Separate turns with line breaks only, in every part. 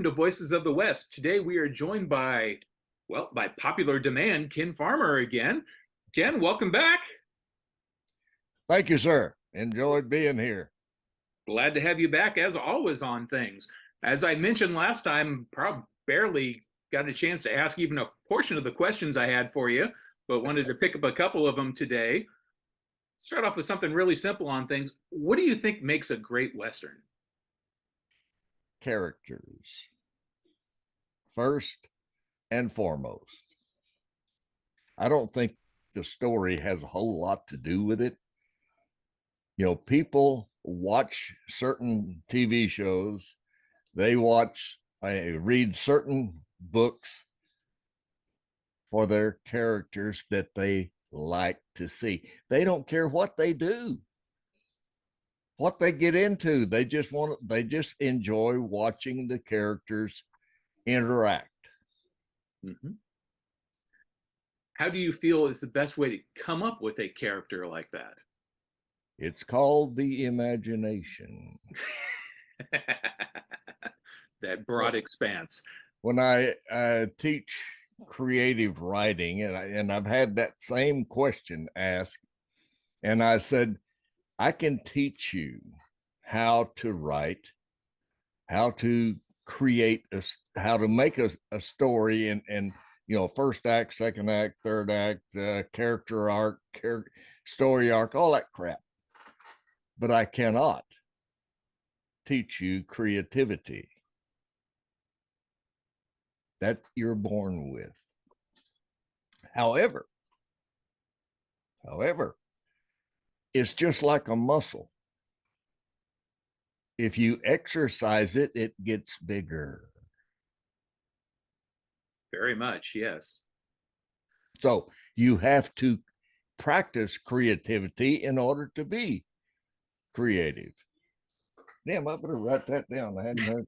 to Voices of the West. Today we are joined by, well, by popular demand, Ken Farmer again. Ken, welcome back.
Thank you, sir. Enjoyed being here.
Glad to have you back, as always, on things. As I mentioned last time, barely got a chance to ask even a portion of the questions I had for you, but wanted to pick up a couple of them today. Start off with something really simple on things. What do you think makes a great Western?
Characters, first and foremost. I don't think the story has a whole lot to do with it. You know, people watch certain TV shows, they read certain books for their characters that they like to see. They don't care what they do, what they get into. They just enjoy watching the characters interact.
Mm-hmm. How do you feel is the best way to come up with a character like that?
It's called the imagination.
That broad expanse.
When I teach creative writing, and I've had that same question asked, and I said, I can teach you how to write, how to create, how to make a story, and first act, second act, third act, character arc, story arc, all that crap. But I cannot teach you creativity that you're born with. However, it's just like a muscle. If you exercise it, it gets bigger.
Very much, yes.
So you have to practice creativity in order to be creative. Damn, I better write that down. I hadn't heard.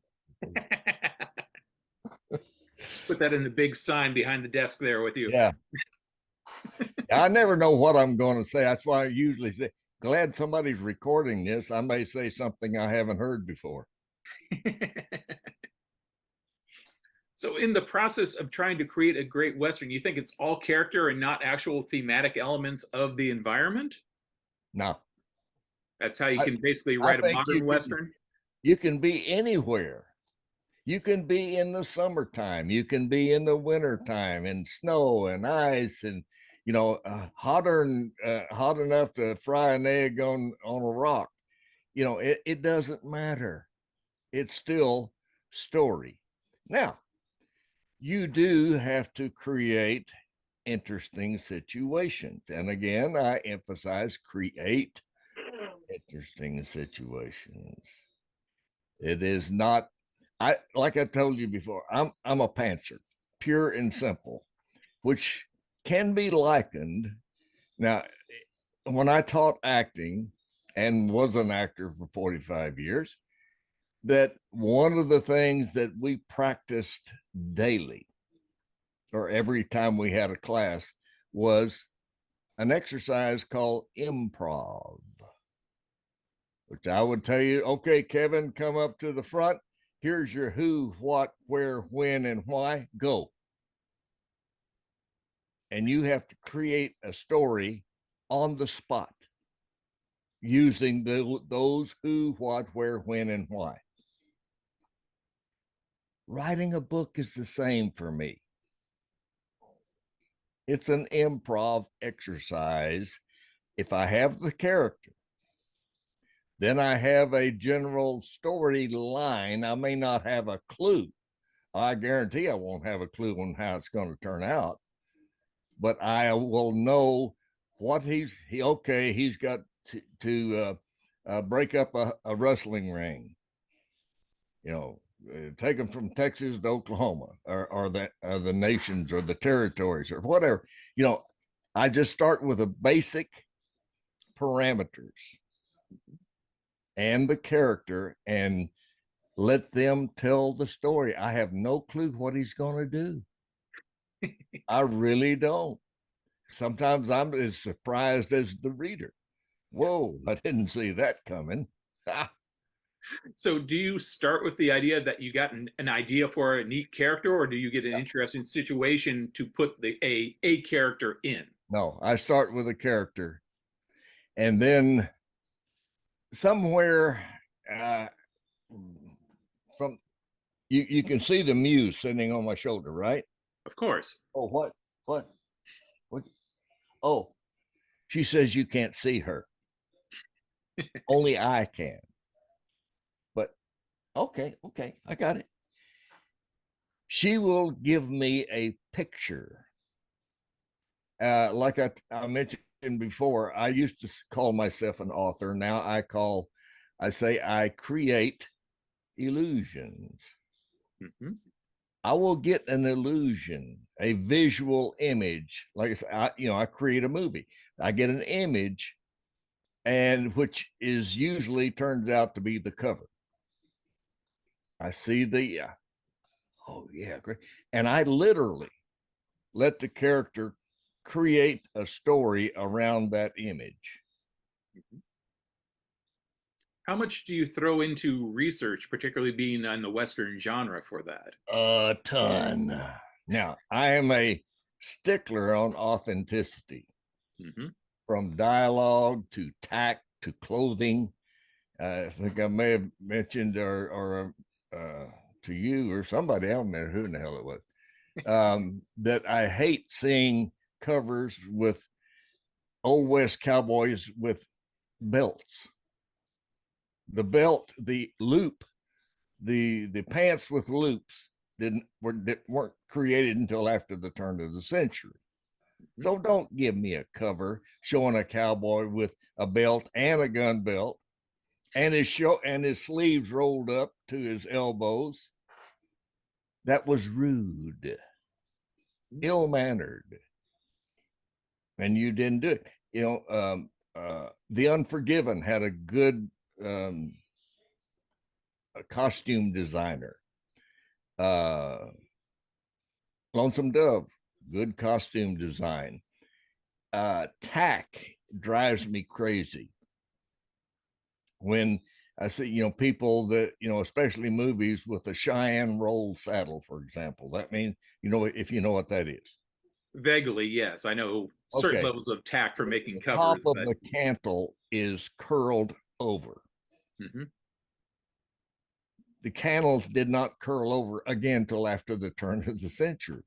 Put that in the big sign behind the desk there with you.
Yeah. I never know what I'm going to say. That's why I usually say, glad somebody's recording this. I may say something I haven't heard before.
So in the process of trying to create a great Western, you think it's all character and not actual thematic elements of the environment?
No.
That's how you can basically write a modern Western?
You can be anywhere. You can be in the summertime. You can be in the wintertime, in snow and ice, and hot enough to fry an egg on a rock. It doesn't matter. It's still story. Now, you do have to create interesting situations. And again, I emphasize create interesting situations. It is not, like I told you before, I'm a pantser, pure and simple, which can be likened. Now, when I taught acting and was an actor for 45 years, that one of the things that we practiced daily or every time we had a class was an exercise called improv, which I would tell you, okay, Kevin, come up to the front. Here's your who, what, where, when, and why. Go. And you have to create a story on the spot using those who, what, where, when, and why. Writing a book is the same for me. It's an improv exercise. If I have the character, then I have a general storyline. I may not have a clue. I guarantee I won't have a clue on how it's going to turn out, but I will know what he's got to break up a wrestling ring, take them from Texas to Oklahoma or the nations or the territories or whatever. I just start with the basic parameters and the character and let them tell the story. I have no clue what he's going to do. I really don't. Sometimes I'm as surprised as the reader. Whoa, I didn't see that coming.
So do you start with the idea that you got an idea for a neat character, or do you get an interesting situation to put a character in?
No, I start with a character, and then somewhere from you can see the muse sitting on my shoulder, right?
Of course.
Oh, what? Oh, she says you can't see her. Only I can. But okay, I got it. She will give me a picture. Like I mentioned before, I used to call myself an author. Now I say I create illusions.
Mm-hmm.
I will get an illusion, a visual image. Like I said, I create a movie. I get an image, and which is usually turns out to be the cover. I see oh yeah, great. And I literally let the character create a story around that image.
How much do you throw into research, particularly being on the Western genre for that?
A ton. Now, I am a stickler on authenticity,
Mm-hmm.
from dialogue to tact to clothing. I think I may have mentioned or to you or somebody, I don't remember who in the hell it was, that I hate seeing covers with old West cowboys with belts. The belt, the loop, the pants with loops weren't created until after the turn of the century. So don't give me a cover showing a cowboy with a belt and a gun belt and his sleeves rolled up to his elbows. That was rude, ill-mannered, and you didn't do it. The Unforgiven had a good a costume designer. Lonesome Dove, good costume design. Tack drives me crazy when I see, people that, especially movies with a Cheyenne roll saddle, for example. That means, if you know what that is.
Vaguely, yes. I know certain
Okay.
levels of tack for making
The
covers.
top of the cantle is curled over.
Mm-hmm.
The cantles did not curl over again till after the turn of the century.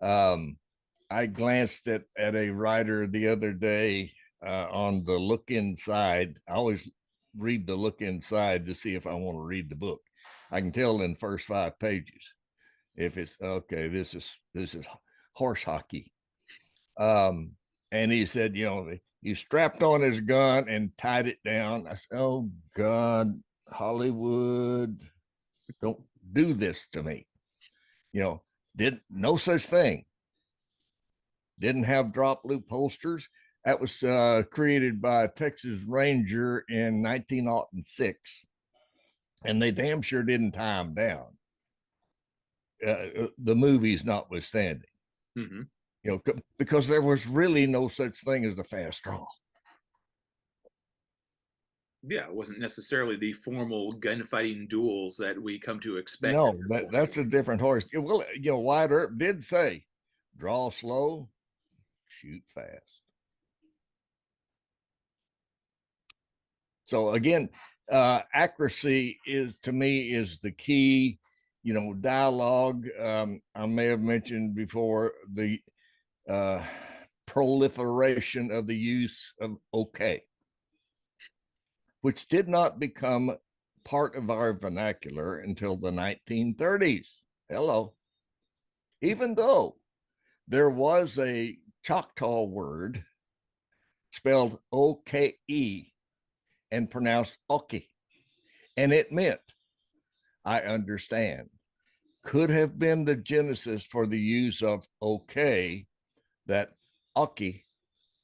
I glanced at a writer the other day on the look inside. I always read the look inside to see if I want to read the book. I can tell in the first 5 pages if it's okay. This is horse hockey. And he said, he strapped on his gun and tied it down. I said, oh God, Hollywood, don't do this to me. Did no such thing. Didn't have drop loop holsters. That was created by a Texas Ranger in 1906. And they damn sure didn't tie them down. The movies notwithstanding.
Mm-hmm.
Because there was really no such thing as a fast draw.
Yeah, it wasn't necessarily the formal gunfighting duels that we come to expect.
No, that's a different horse. Well, Wyatt Earp did say, draw slow, shoot fast. So again, accuracy is, to me, is the key. Dialogue. I may have mentioned before the proliferation of the use of okay, which did not become part of our vernacular until the 1930s. Hello. Even though there was a Choctaw word spelled O-K-E and pronounced Oki, and it meant I understand. Could have been the genesis for the use of okay, that Oki,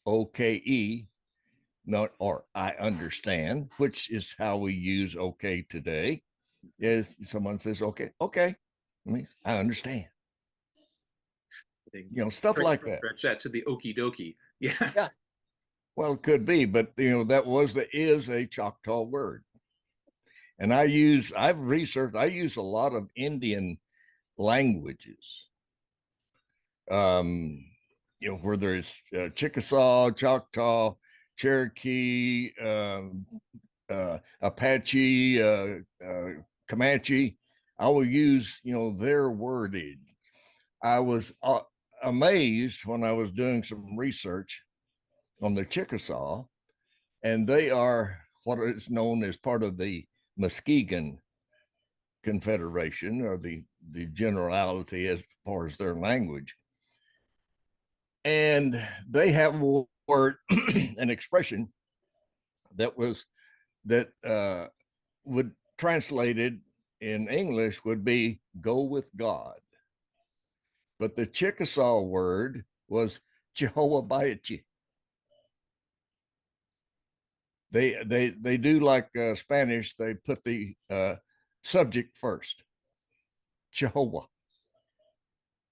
O-K-E, not or I understand, which is how we use okay today. Is someone says okay, I mean, I understand. Stuff like that.
Stretch that to the okie dokie. Yeah.
Yeah. Well, it could be, but that is a Choctaw word. And I've researched, I use a lot of Indian languages. Whether it's Chickasaw, Choctaw, Cherokee, Apache, Comanche, I will use, their wordage. I was amazed when I was doing some research on the Chickasaw, and they are what is known as part of the Muskegon Confederation, or the generality as far as their language. And they have a word, an expression that would translated in English would be "go with God," but the Chickasaw word was Jehovah Bayachi. They do like Spanish. They put the subject first. Jehovah.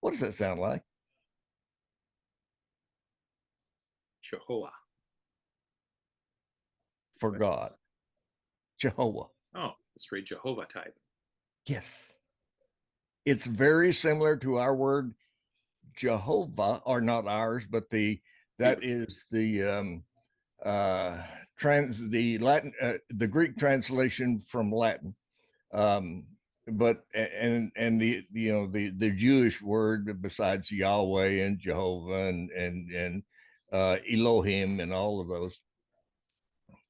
What does that sound like?
Jehovah.
For God. Jehovah.
Oh, it's very Jehovah type.
Yes. It's very similar to our word Jehovah, or not ours, but that is the Latin, the Greek translation from Latin. But the Jewish word besides Yahweh and Jehovah and Elohim and all of those.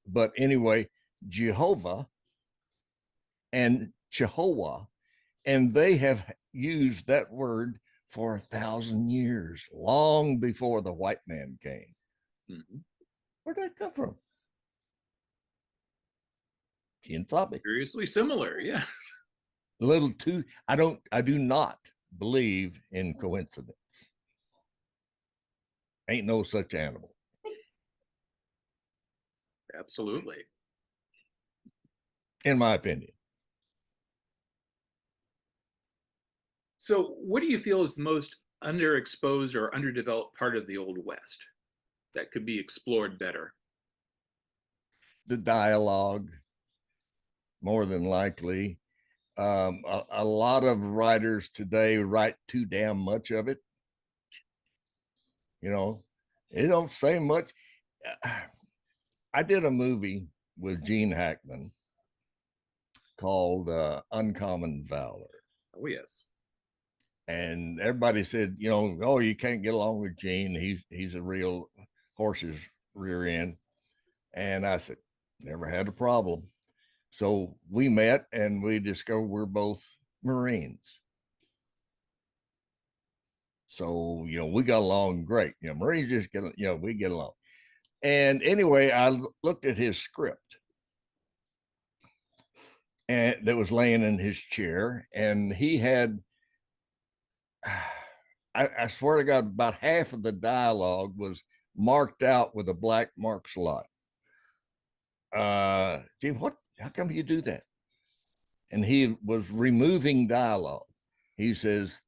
But anyway, Jehovah and Jehovah, and they have used that word for 1,000 years, long before the white man came.
Mm-hmm.
Where'd that come from? Kinsabe.
Curiously similar, yes.
A little too. I do not believe in coincidence. Ain't no such animal.
Absolutely.
In my opinion.
So, what do you feel is the most underexposed or underdeveloped part of the Old West that could be explored better?
The dialogue, more than likely. A lot of writers today write too damn much of it. It don't say much. I did a movie with Gene Hackman called Uncommon Valor.
Oh, yes.
And everybody said, oh, you can't get along with Gene. He's a real horse's rear end. And I said, never had a problem. So we met and we discovered we're both Marines. So, we got along great. Marines just we get along. And anyway, I looked at his script and that was laying in his chair, and he had, I swear to God, about half of the dialogue was marked out with a black mark slot. Gee, how come you do that? And he was removing dialogue. He says,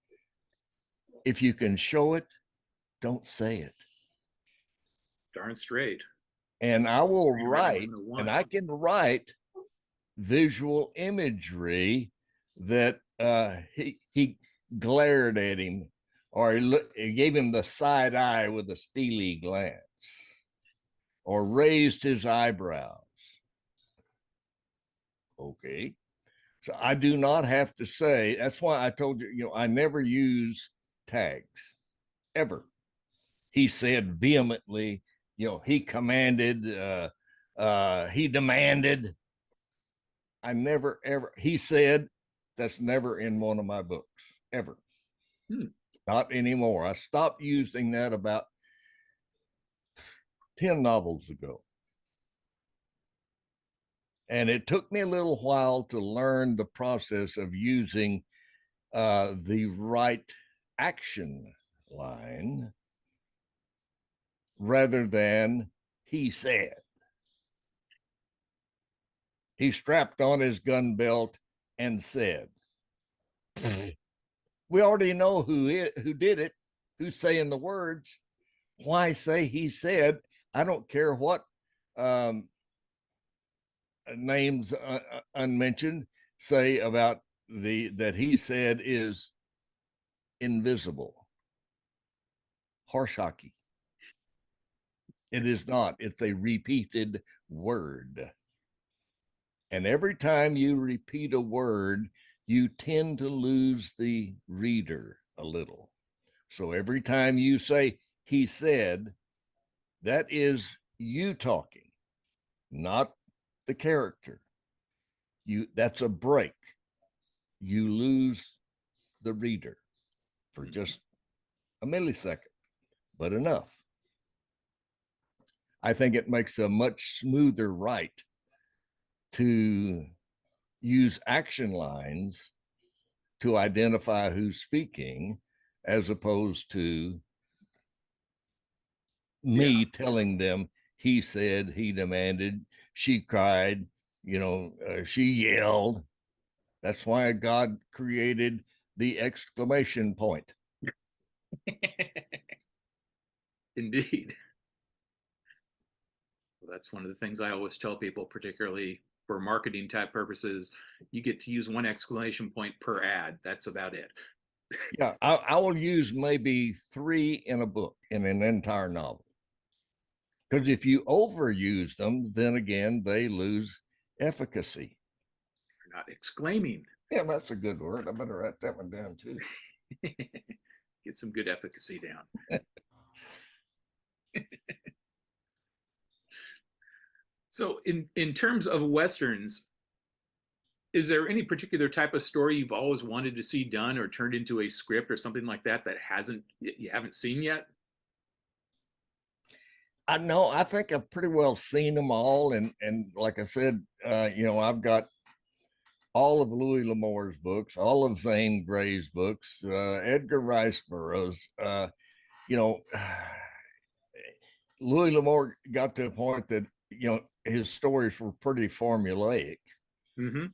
if you can show it, don't say it.
Darn straight.
And I will write, and I can write visual imagery that he glared at him, or he gave him the side eye with a steely glance, or raised his eyebrows. Okay. So I do not have to say. That's why I told you, I never use tags, ever. He said vehemently, he commanded, he demanded. I never, ever, he said, that's never in one of my books, ever. Not anymore. I stopped using that about 10 novels ago. And it took me a little while to learn the process of using the right action line rather than he said. He strapped on his gun belt and said. We already know who did it, who's saying the words. Why say he said? I don't care what names unmentioned say about that he said is invisible. Horse hockey. It is not. It's a repeated word. And every time you repeat a word, you tend to lose the reader a little. So every time you say, he said, that is you talking, not the character. That's a break. You lose the reader for just a millisecond, but enough. I think it makes a much smoother write to use action lines to identify who's speaking, as opposed to me telling them, he said, he demanded, she cried, she yelled. That's why God created the exclamation point.
Indeed. Well, that's one of the things I always tell people, particularly for marketing type purposes. You get to use one exclamation point per ad. That's about it.
Yeah, I will use maybe 3 in a book, in an entire novel. Because if you overuse them, then again, they lose efficacy.
You're not exclaiming.
Yeah, that's a good word. I better write that one down too.
Get some good efficacy down. So in terms of Westerns, is there any particular type of story you've always wanted to see done or turned into a script or something like that you haven't seen yet?
I know. I think I've pretty well seen them all, and like I said, I've got all of Louis L'Amour's books, all of Zane Grey's books, Edgar Rice Burroughs. Louis L'Amour got to a point that his stories were pretty formulaic.
Mm-hmm.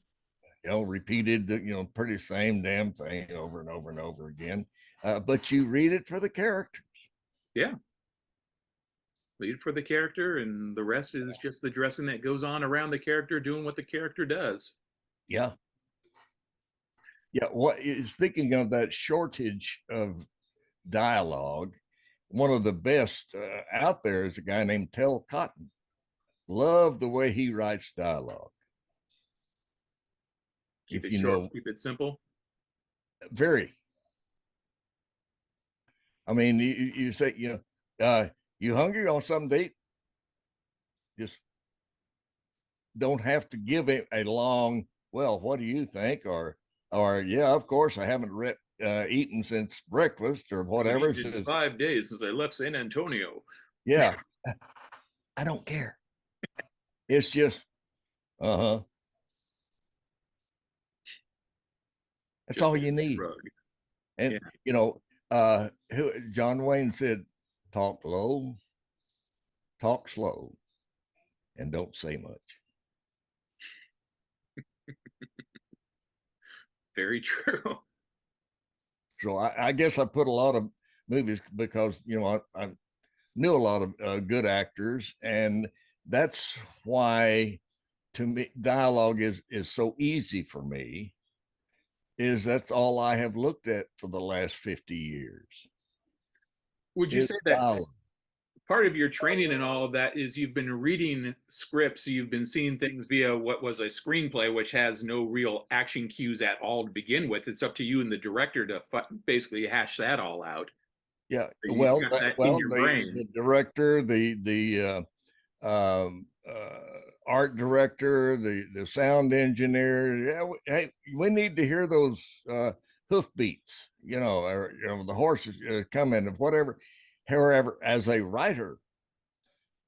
Repeated the pretty same damn thing over and over and over again. But you read it for the characters.
Yeah. Lead for the character, and the rest is just the dressing that goes on around the character doing what the character does.
Yeah. Speaking of that shortage of dialogue, one of the best out there is a guy named Tel Cotton. Love the way he writes dialogue.
Keep it short, keep it simple.
Very. I mean, you say, you hungry on something to eat? Just don't have to give it a long, well, what do you think? Or yeah, of course, I haven't eaten since breakfast or whatever.
It's been 5 days since I left San Antonio.
Yeah. I don't care. It's just, that's just all you need. Shrug. And, John Wayne said, talk low, talk slow, and don't say much.
Very true.
So I guess I put a lot of movies because, I knew a lot of good actors, and that's why, to me, dialogue is so easy for me. That's all I have looked at for the last 50 years.
Would you say that dialogue. Part of your training and all of that is you've been reading scripts, you've been seeing things via what was a screenplay, which has no real action cues at all to begin with. It's up to you and the director to basically hash that all out.
Yeah, the director, the art director, the sound engineer. Hey, we need to hear those hoof beats, or the horses coming, and whatever. However, as a writer,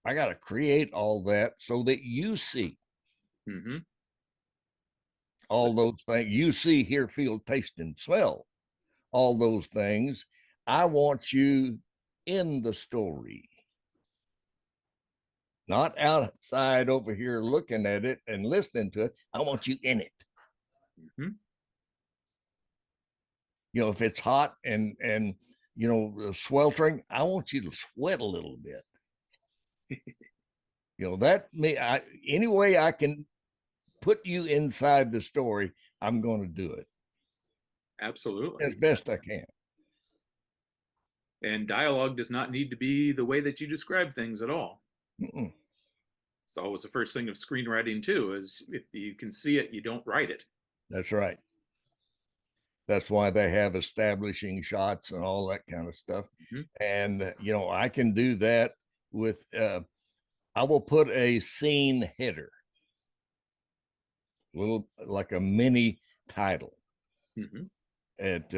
I got to create all that so that you see all those things. You see, hear, feel, taste, and smell all those things. I want you in the story, not outside over here looking at it and listening to it. I want you in it. If it's hot and sweltering, I want you to sweat a little bit. Any way I can put you inside the story, I'm going to do it
Absolutely.
as best I can.
And dialogue does not need to be the way that you describe things at all.
Mm-mm.
It's always the first thing of screenwriting too, is if you can see it, you don't write it.
That's right. That's why they have establishing shots and all that kind of stuff.
Mm-hmm.
And, I can do that with, I will put a scene header, little like a mini title
Mm-hmm.
at,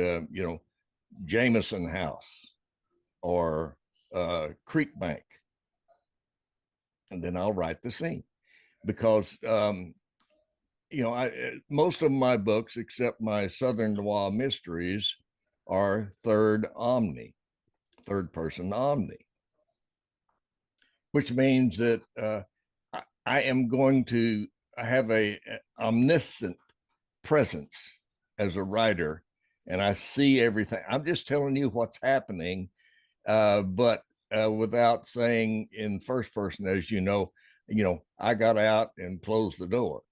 Jameson House or Creek Bank. And then I'll write the scene because, most of my books, except my Southern Noir Mysteries, are third person omni, which means that I am going to have a omniscient presence as a writer, and I see everything. I'm just telling you what's happening, but without saying in first person, as you know, I got out and closed the door.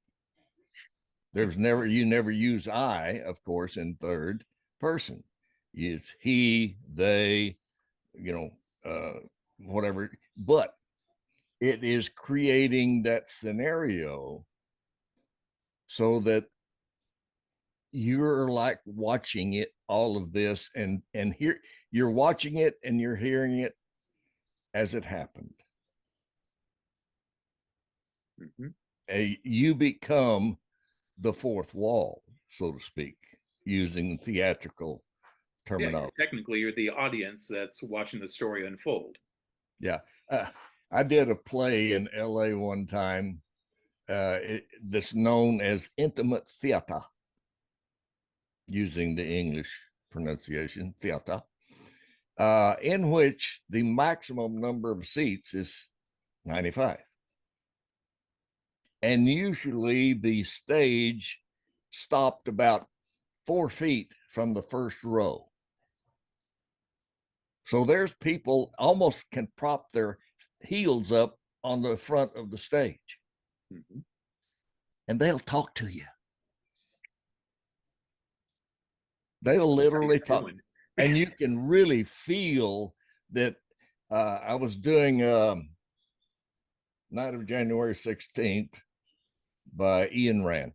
You never use I, of course, in third person. It's he, they, whatever. But it is creating that scenario so that you're like watching it, all of this, and here you're watching it and you're hearing it as it happened. Mm-hmm. You become the fourth wall, so to speak, using theatrical terminology.
Yeah, technically, you're the audience that's watching the story unfold.
Yeah. I did a play in LA one time that's known as intimate theater, using the English pronunciation, theater, in which the maximum number of seats is 95. And usually the stage stopped about 4 feet from the first row. So there's people almost can prop their heels up on the front of the stage. Mm-hmm. And they'll talk to you. They'll literally talk. And you can really feel that. I was doing Night of January 16th by Ian Rand.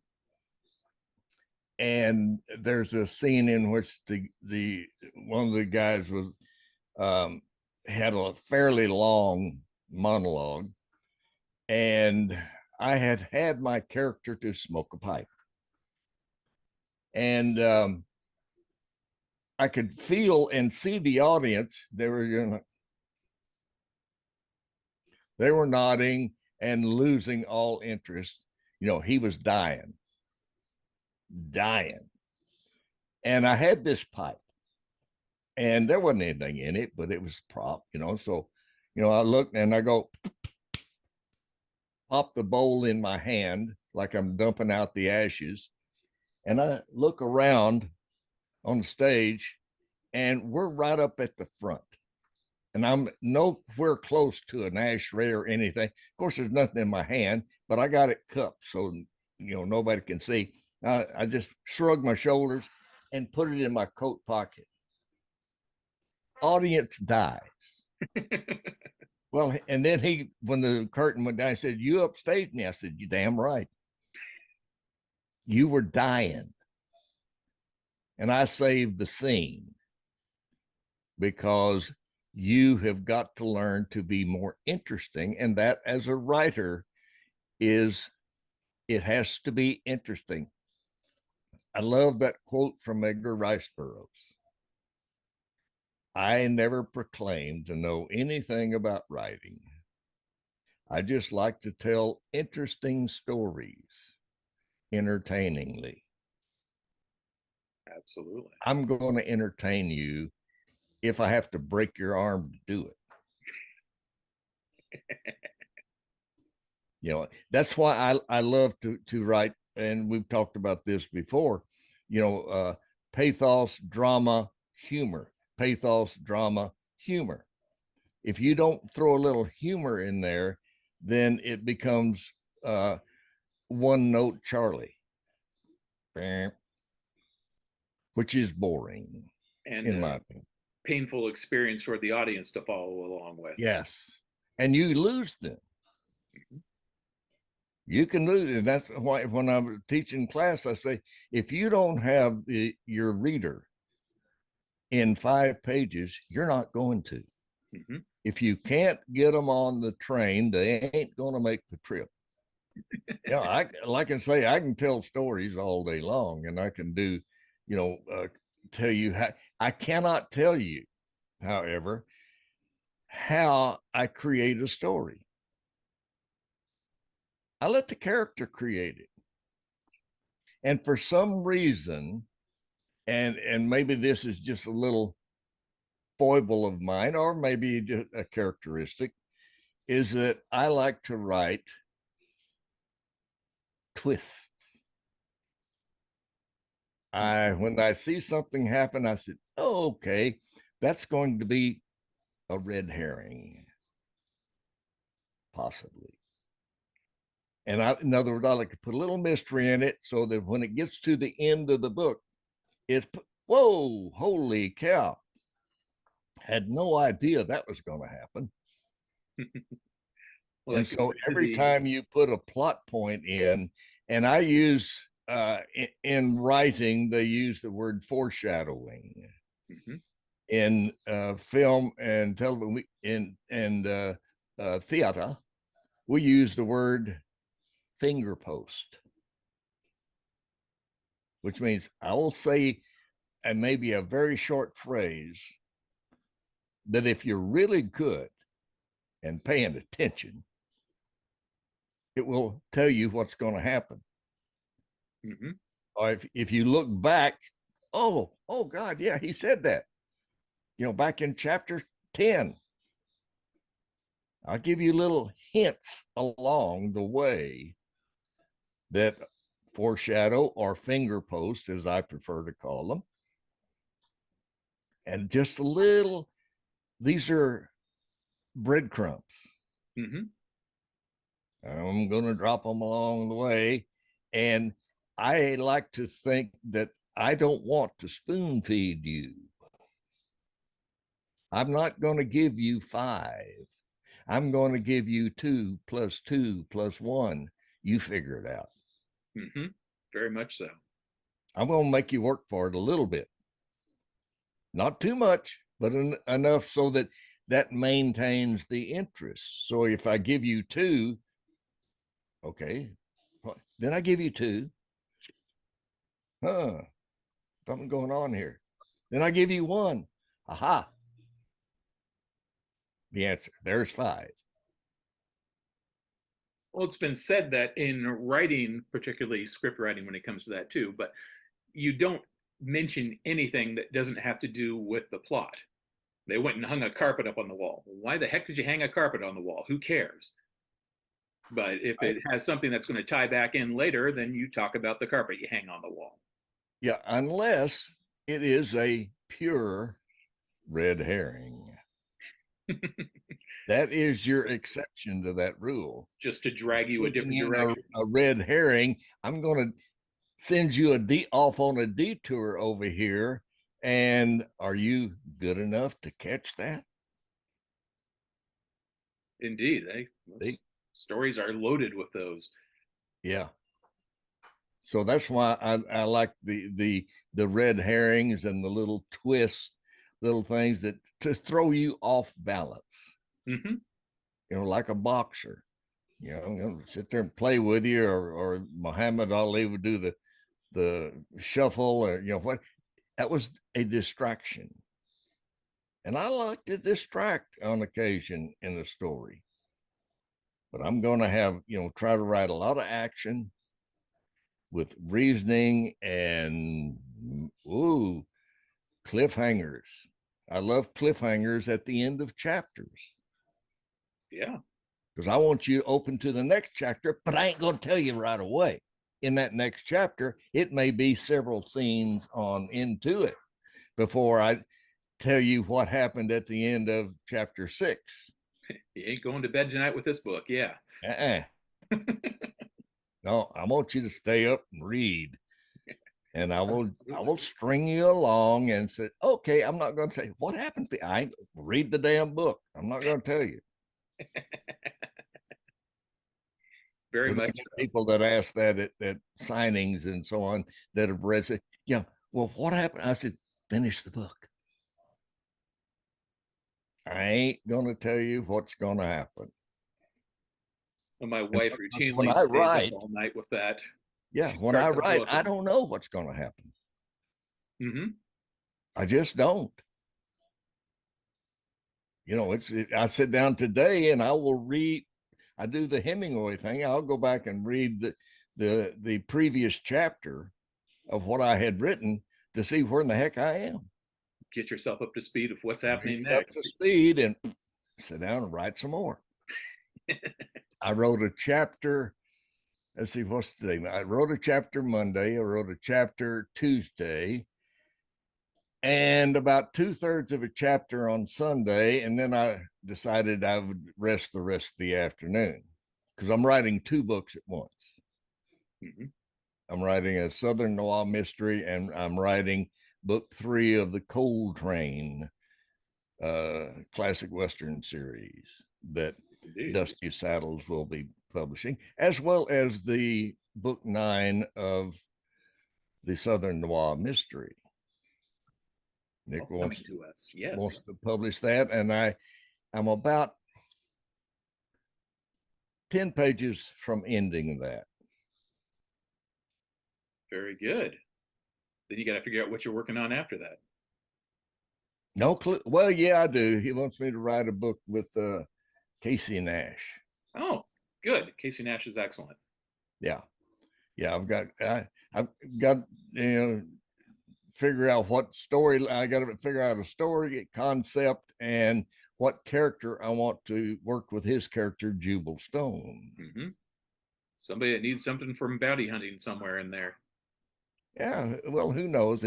And there's a scene in which the one of the guys was had a fairly long monologue, and I had my character to smoke a pipe, and I could feel and see the audience. They were nodding and losing all interest. He was dying. And I had this pipe, and there wasn't anything in it, but it was prop, so I looked and I go pop the bowl in my hand like I'm dumping out the ashes, and I look around on the stage, and we're right up at the front, and I'm nowhere close to an ashtray or anything. Of course, there's nothing in my hand, but I got it cupped so nobody can see. I just shrugged my shoulders and put it in my coat pocket. Audience dies. Well, and then when the curtain went down, he said, "You upstaged me." I said, "You damn right. You were dying." And I saved the scene because you have got to learn to be more interesting. And that, as a writer, it has to be interesting. I love that quote from Edgar Rice Burroughs. I never proclaimed to know anything about writing. I just like to tell interesting stories entertainingly.
Absolutely.
I'm going to entertain you if I have to break your arm to do it. That's why I love to write, and we've talked about this before, pathos, drama, humor. Pathos, drama, humor. If you don't throw a little humor in there, then it becomes one note Charlie, which is boring
And
in my opinion.
painful experience for the audience to follow along with.
Yes. And you lose them. You can lose it. That's why when I'm teaching class, I say, if you don't have your reader in 5 pages, you're not going to.
Mm-hmm.
If you can't get them on the train, they ain't going to make the trip. Yeah, I can say I can tell stories all day long, and I can do, tell you how. I cannot tell you, however, how I create a story. I let the character create it. And for some reason, and maybe this is just a little foible of mine, or maybe just a characteristic, is that I like to write twists. When I see something happen, I said, oh, okay, that's going to be a red herring, possibly. And in other words, I like to put a little mystery in it so that when it gets to the end of the book, it's, whoa, holy cow. Had no idea that was going to happen. Well, and so every time you put a plot point in, and I use, in writing, they use the word foreshadowing. Mm-hmm. In film and television, and theater, we use the word finger post, which means I will say, and maybe a very short phrase that if you're really good and paying attention, it will tell you what's going to happen. Mm-hmm. Or if you look back, oh God, yeah, he said that. Back in chapter 10. I'll give you little hints along the way that foreshadow or finger post, as I prefer to call them. And just a little, these are breadcrumbs. Mm-hmm. I'm going to drop them along the way. And I like to think that I don't want to spoon feed you. I'm not going to give you 5. I'm going to give you 2 plus 2 plus 1. You figure it out.
Mm-hmm. Very much so.
I'm going to make you work for it a little bit. Not too much, but enough so that maintains the interest. So if I give you 2, okay, then I give you 2. Something going on here. Then I give you 1. Aha. The answer, there's 5.
Well, it's been said that in writing, particularly script writing when it comes to that too, but you don't mention anything that doesn't have to do with the plot. They went and hung a carpet up on the wall. Why the heck did you hang a carpet on the wall? Who cares? But if it has something that's going to tie back in later, then you talk about the carpet you hang on the wall.
Yeah, unless it is a pure red herring. That is your exception to that rule.
Just to drag you a different direction.
A red herring, I'm going to send you off on a detour over here. And are you good enough to catch that?
Indeed. Stories are loaded with those.
Yeah. So that's why I like the red herrings and the little twists, little things that to throw you off balance. Mm-hmm. Like a boxer. I'm going to sit there and play with you, or Muhammad Ali would do the shuffle, or what. That was a distraction. And I like to distract on occasion in the story. But I'm going to have, try to write a lot of action with reasoning and, cliffhangers. I love cliffhangers at the end of chapters.
Yeah.
Because I want you open to the next chapter, but I ain't going to tell you right away. In that next chapter, it may be several scenes on into it before I tell you what happened at the end of chapter 6.
You ain't going to bed tonight with this book. Yeah.
No, I want you to stay up and read. And I will
Absolutely.
string you along and say, okay, I'm not going to tell you what happened. I read the damn book. I'm not going to tell you.
Very
Because I
much
get
so.
people that ask that at signings and so on that have read, say, yeah, well, what happened? I said, finish the book. I ain't going to tell you what's going to happen.
And my
And
wife
when
routinely
I
stays up
write,
all night with that.
yeah,
She
when I
starts a
write,
book
I
and
don't know what's going to happen.
hmm
I just don't. I sit down today and I will read. I do the Hemingway thing. I'll go back and read the previous chapter of what I had written to see where in the heck I am.
get yourself up to speed of what's
Bring
happening
it up
next.
to speed and sit down and write some more. I wrote a chapter. Let's see, what's today? I wrote a chapter Monday. I wrote a chapter Tuesday, and about 2/3 of a chapter on Sunday. And then I decided I would rest the rest of the afternoon because I'm writing 2 books at once.
hmm
I'm writing a Southern Noir Mystery, and I'm writing book 3 of the Coal Train classic Western series that
Yes, indeed.
Dusty Saddles will be publishing, as well as the book 9 of the Southern Noir Mystery. Nick
All coming to us.
wants
Yes.
to publish that, and I'm about 10 pages from ending that.
Very good. Then you got to figure out what you're working on after that.
No clue. Well, yeah, I do. He wants me to write a book with Casey Nash.
Oh, good. Casey Nash is excellent.
Yeah, yeah. I've got figure out what story I got to figure out a story concept and what character I want to work with his character Jubal Stone.
hmm Somebody that needs something from bounty hunting somewhere in there.
Yeah, well, who knows?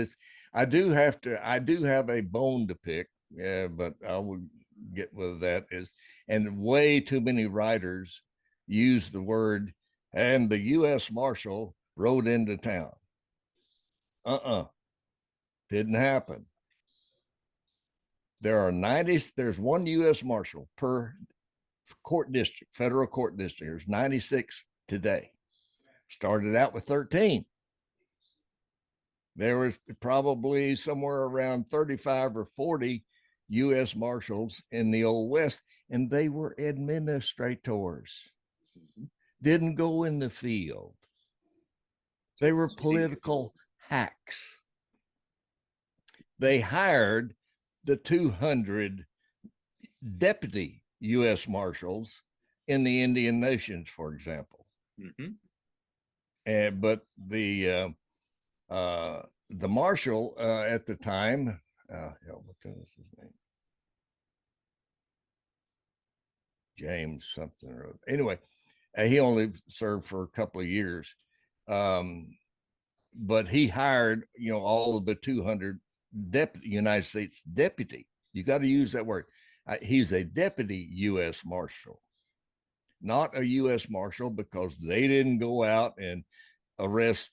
I do have a bone to pick. Yeah, but I will get with that and way too many writers use the word and the U.S. Marshal rode into town. Didn't happen. There's one U.S. Marshal per court district, federal court district. There's 96 today. Started out with 13. There was probably somewhere around 35 or 40 U.S. Marshals in the Old West, and they were administrators, didn't go in the field. They were political hacks. They hired the 200 deputy U.S. Marshals in the Indian Nations, for example. But the marshal at the time, what is his name? James something or other. Anyway, he only served for a couple of years, but he hired all of the 200 United States deputy. You got to use that word. He's a deputy U.S. Marshal, not a U.S. Marshal, because they didn't go out and arrest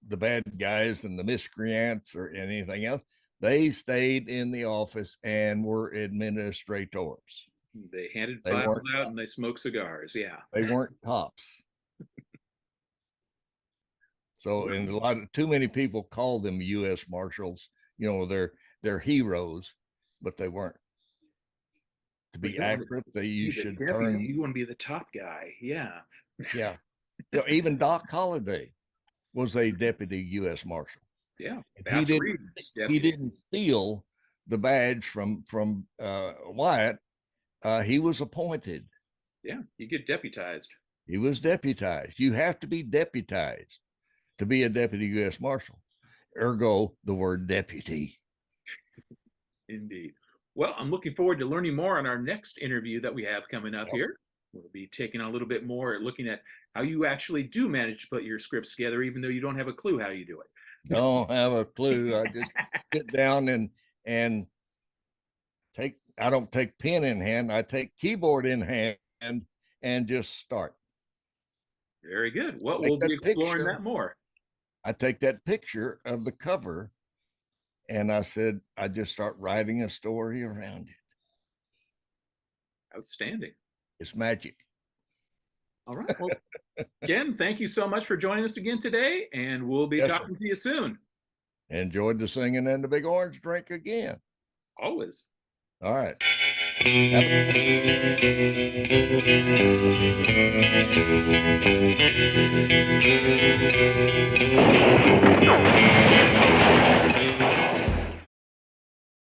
the bad guys and the miscreants or anything else. They stayed in the office and were administrators.
They handed files out and they smoked cigars. Yeah.
They weren't cops. So, and too many people call them U.S. Marshals. They're heroes, but they weren't. To be accurate, you should turn.
You want to be the top guy. Yeah.
Yeah. Even Doc Holliday was a deputy U.S. Marshal.
Yeah.
He didn't steal the badge from Wyatt. He was appointed.
Yeah, you get deputized.
He was deputized. You have to be deputized to be a deputy U.S. Marshal. Ergo, the word deputy.
Indeed. Well, I'm looking forward to learning more on our next interview that we have coming up here. We'll be taking a little bit more looking at how you actually do manage to put your scripts together, even though you don't have a clue how you do it.
Don't have a clue. I just sit down and take. I don't take pen in hand. I take keyboard in hand and just start.
Very good. Well,
Take
we'll be
that
exploring
picture.
that more.
I take that picture of the cover and I said, I just start writing a story around it.
Outstanding.
It's magic.
All right. Well, Ken, thank you so much for joining us again today, and we'll be
Yes,
talking to you soon.
Enjoyed the singing and the big orange drink again.
Always.
All right. Have a